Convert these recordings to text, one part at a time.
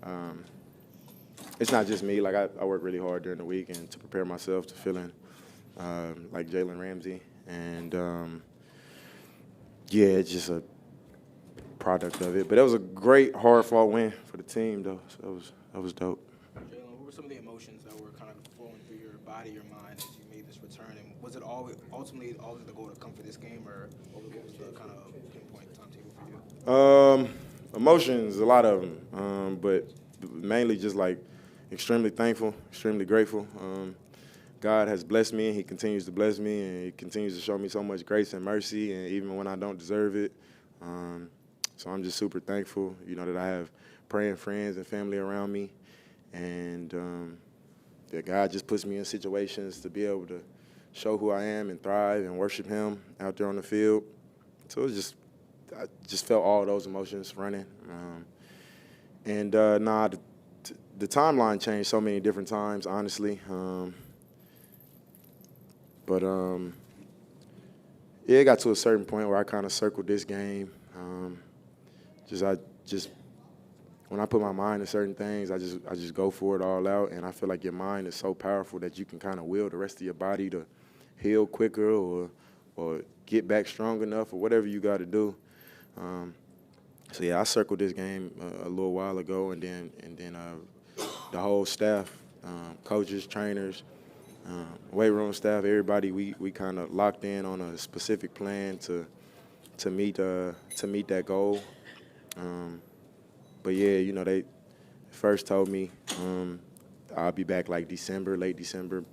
Um, it's not just me. Like I work really hard during the week and to prepare myself to feeling like Jalen Ramsey, and yeah, it's just a product of it. But it was a great, hard-fought win for the team, though. So that was dope. Jalen, what were some of the emotions that were kind of flowing through your body, your mind as you made this return? And was it ultimately always the goal to come for this game, or what was the kind of pinpoint timetable for you? Emotions, a lot of them, but mainly just like extremely thankful, extremely grateful. God has blessed me, and He continues to bless me, and He continues to show me so much grace and mercy, and even when I don't deserve it. So I'm just super thankful, that I have praying friends and family around me, and that God just puts me in situations to be able to show who I am and thrive and worship Him out there on the field. So I just felt all those emotions running. The timeline changed so many different times, honestly. But yeah, it got to a certain point where I kind of circled this game. When I put my mind to certain things, I just go for it all out, and I feel like your mind is so powerful that you can kind of will the rest of your body to heal quicker or get back strong enough or whatever you got to do. So yeah, I circled this game a little while ago, and then the whole staff, coaches, trainers, weight room staff, everybody, we kind of locked in on a specific plan to meet that goal. But yeah, they first told me I'll be back like late December,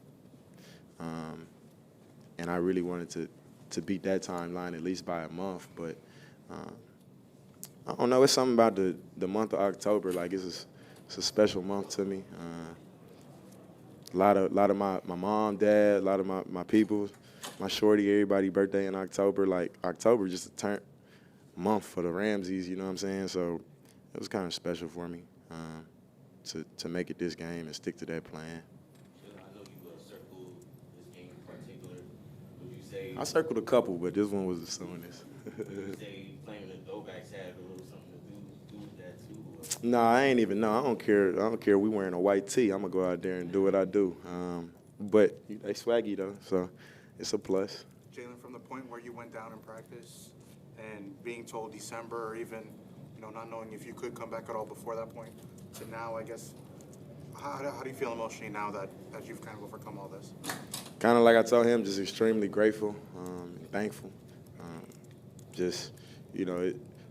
and I really wanted to beat that timeline at least by a month. But I don't know, it's something about the month of October. Like it's a special month to me. A lot of my mom, dad, a lot of my people, my shorty, everybody birthday in October. Like October just a turn month for the Ramseys, you know what I'm saying? So it was kind of special for me to make it this game and stick to that plan. I know you circled this game in particular. Would you say I circled a couple, but this one was the soonest. would you say playing the throwbacks had a little something to do with that too? Or? No, I ain't even know. I don't care. I don't care. We wearing a white tee. I'm gonna go out there and do what I do. But they swaggy though, so it's a plus. Jalen, from the point where you went down in practice and being told December, or even not knowing if you could come back at all before that point, to now, I guess, how do you feel emotionally now that you've kind of overcome all this? Kind of like I told him, just extremely grateful and thankful. Just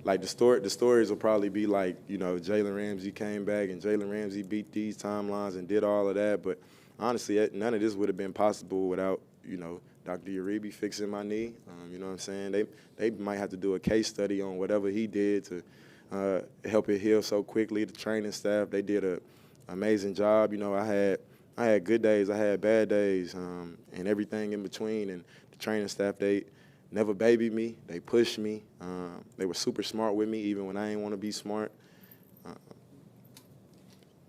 like the stories will probably be like Jalen Ramsey came back and Jalen Ramsey beat these timelines and did all of that. But honestly, none of this would have been possible without Dr. Uribe fixing my knee. You know what I'm saying? They might have to do a case study on whatever he did to help it heal so quickly. The training staff, they did an amazing job. I had good days, I had bad days, and everything in between. And the training staff, they never babied me. They pushed me. They were super smart with me, even when I didn't want to be smart.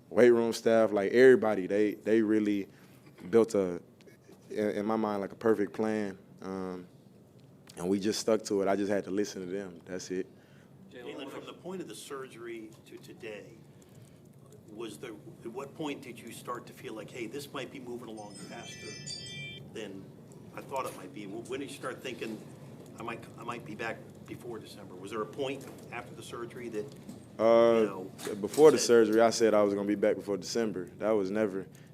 Weight room staff, like everybody, they really built in my mind, like a perfect plan. And we just stuck to it. I just had to listen to them. That's it. Jalen, from the point of the surgery to today, at what point did you start to feel like, hey, this might be moving along faster than I thought it might be? When did you start thinking I might be back before December? Was there a point after the surgery that before the surgery, I said I was gonna be back before December.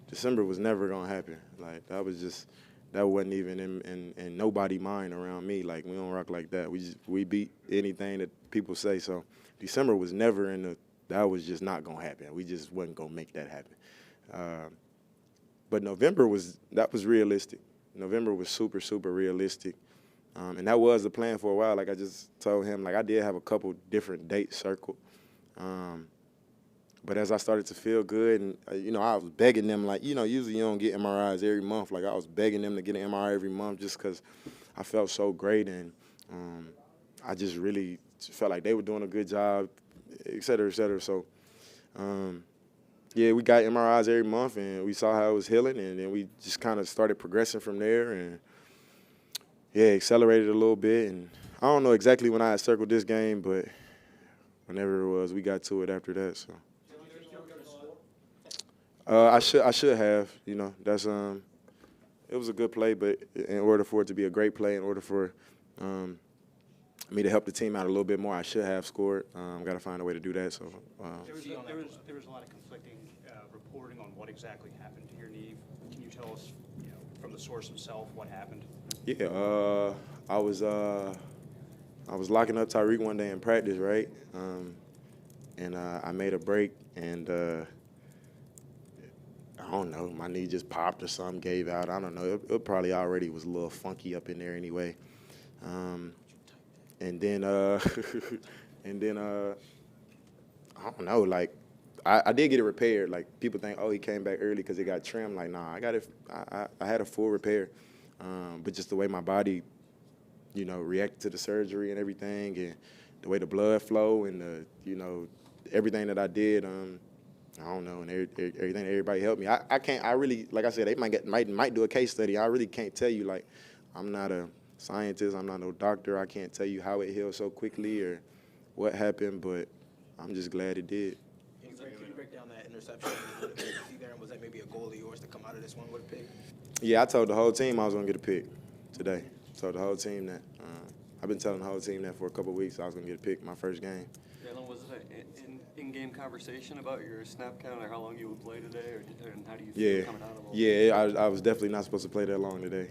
December was never gonna happen. Like that wasn't even in nobody's mind around me. Like we don't rock like that. We beat anything that people say. So December was never that was just not gonna happen. We just wasn't gonna make that happen. But November was realistic. November was super, super realistic. And that was the plan for a while. Like I just told him, like I did have a couple different dates circled. But as I started to feel good, and I was begging them, like usually you don't get MRIs every month. Like I was begging them to get an MRI every month just because I felt so great, and I just really felt like they were doing a good job, et cetera, et cetera. So yeah, we got MRIs every month, and we saw how it was healing, and then we just kind of started progressing from there, and yeah, accelerated a little bit. And I don't know exactly when I had circled this game, but whenever it was, we got to it after that. So. I should have. You know, that's it was a good play, but in order for it to be a great play, in order for me to help the team out a little bit more, I should have scored. Got to find a way to do that. So There was a lot of conflicting reporting on what exactly happened to your knee. Can you tell us, from the source himself, what happened? yeah, I was locking up Tyreek one day in practice, right? And I made a break, and I don't know, my knee just popped or something, gave out. I don't know. It probably already was a little funky up in there anyway. And then I don't know, like, I did get it repaired. Like, people think, oh, he came back early because it got trimmed. Like, nah, I got it. I had a full repair, but just the way my body, reacted to the surgery and everything, and the way the blood flow and everything that I did, I don't know, and everything everybody helped me. I can't. I really, like I said, they might do a case study. I really can't tell you. Like, I'm not a scientist. I'm not no doctor. I can't tell you how it healed so quickly or what happened, but I'm just glad it did. Can you break down that interception? See there, and was that maybe a goal of yours to come out of this one with a pick? Yeah, I told the whole team I was gonna get a pick today. Told the whole team that. I've been telling the whole team that for a couple of weeks I was gonna get a pick my first game. Jalen, was it an in-game conversation about your snap count or how long you would play today, and how do you feel coming out of all Yeah, I was definitely not supposed to play that long today,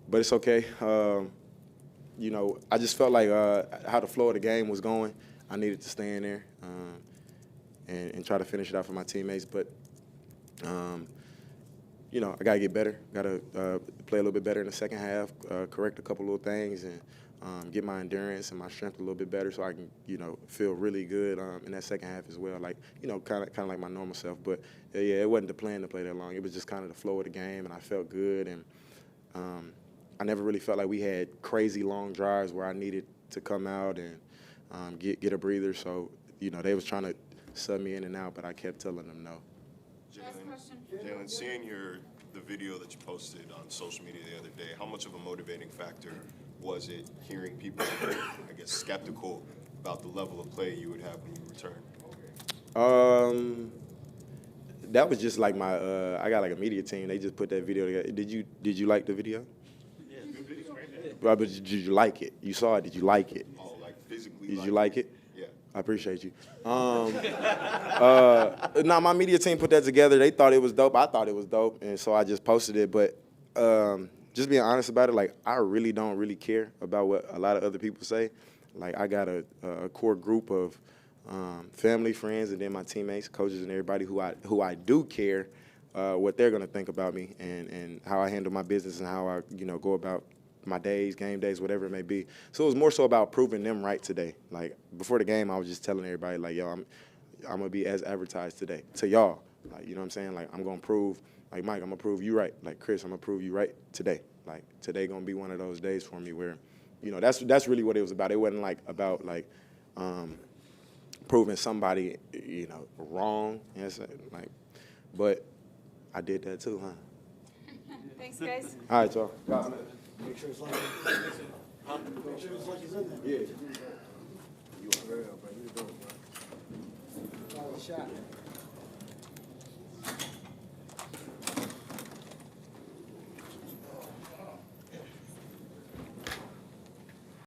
but it's okay. I just felt like how the flow of the game was going, I needed to stay in there and try to finish it out for my teammates. But I gotta get better. Gotta play a little bit better in the second half, correct a couple little things, and get my endurance and my strength a little bit better, so I can, feel really good in that second half as well. Like, kind of like my normal self. But yeah, it wasn't the plan to play that long. It was just kind of the flow of the game, and I felt good. And I never really felt like we had crazy long drives where I needed to come out and get a breather. So, they was trying to sub me in and out, but I kept telling them no. Jalen, seeing the video that you posted on social media the other day, how much of a motivating factor was it hearing people, I guess, skeptical about the level of play you would have when you return? That was just like my I got like a media team. They just put that video together. Did you like the video? Yeah. But did you like it? You saw it. Did you like it? Oh, like physically? Did you like it? Yeah. I appreciate you. My media team put that together. They thought it was dope. I thought it was dope, and so I just posted it. But just being honest about it, like, I really don't really care about what a lot of other people say. Like, I got a core group of family, friends, and then my teammates, coaches, and everybody who I do care what they're gonna think about me and how I handle my business and how I go about my days, game days, whatever it may be. So it was more so about proving them right today. Like, before the game, I was just telling everybody, like, yo, I'm gonna be as advertised today to y'all. Like, you know what I'm saying? Like, I'm gonna prove, like, Mike, I'm gonna prove you right. Like, Chris, I'm gonna prove you right today. Like, today gonna be one of those days for me where, that's really what it was about. It wasn't like about like proving somebody, wrong. Like, but I did that too, huh? Thanks, guys. All right, y'all. Make sure it's like Make sure it's like it's in there. Yeah. You are real, bro. You the dope, bro. Shot.